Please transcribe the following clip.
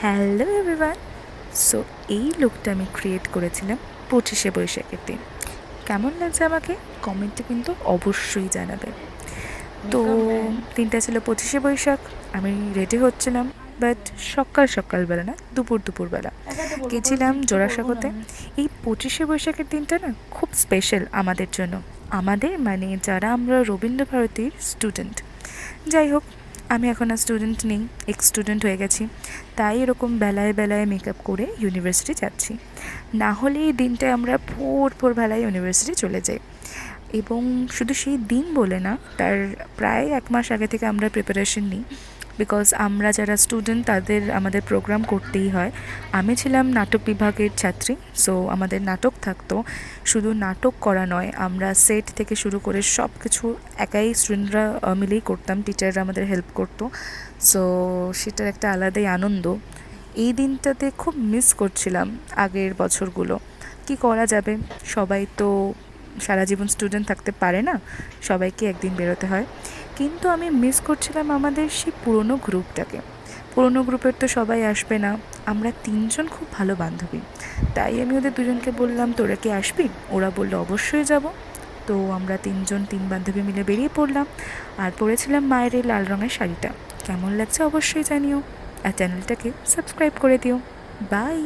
Hello everyone. So এই লুকটা আমি ক্রিয়েট করেছিলাম 25শে বৈশাখের দিন। কেমন লাগছে আমাকে কমেন্টে কিন্তু অবশ্যই জানাবে। তো দিনটা ছিল 25শে বৈশাখ। আমি রেডি হচ্ছিলাম, বাট সকালবেলা না, দুপুরবেলা গেছিলাম জোড়াসাঁকোতে। এই 25শে বৈশাখের দিনটা না খুব স্পেশাল আমাদের জন্য। আমাদের মানে যারা আমরা রবীন্দ্রভারতীর স্টুডেন্ট। যাই হোক, আমি এখন আর স্টুডেন্ট নেই, এক্স স্টুডেন্ট হয়ে গেছি। তাই এরকম বেলায় মেকআপ করে ইউনিভার্সিটি যাচ্ছি। না হলে এই দিনটায় আমরা ভোরবেলায় ইউনিভার্সিটি চলে যাই। এবং শুধু সেই দিন বলে না, তার প্রায় 1 মাস আগে থেকে আমরা প্রিপারেশন নিই। বিকজ আমরা যারা স্টুডেন্ট তাদের আমাদের প্রোগ্রাম করতেই হয়। আমি ছিলাম নাটক বিভাগের ছাত্রী, সো আমাদের নাটক থাকতো। শুধু নাটক করা নয়, আমরা সেট থেকে শুরু করে সব কিছু একাই স্টুডেন্টরা মিলেই করতাম, টিচাররা আমাদের হেল্প করতো। সো সেটার একটা আলাদাই আনন্দ। এই দিনটাতে খুব মিস করছিলাম আগের বছরগুলো। কি করা যাবে, সবাই তো সারা জীবন স্টুডেন্ট থাকতে পারে না, সবাইকে একদিন বেরোতে হয়। কিন্তু আমি মিস করছিলাম আমাদের সেই পুরনো গ্রুপটাকে। পুরনো গ্রুপের তো সবাই আসবে না, আমরা 3জন খুব ভালো বান্ধবী। তাই আমি ওদের দুজনকে বললাম, তোরা কি আসবি? ওরা বললো অবশ্যই যাব। তো আমরা 3জন 3 বান্ধবী মিলে বেরিয়ে পড়লাম। আর পরেছিলাম মায়ের এই লাল রঙের শাড়িটা। কেমন লাগছে অবশ্যই জানিও, আর চ্যানেলটাকে সাবস্ক্রাইব করে দিও। বাই।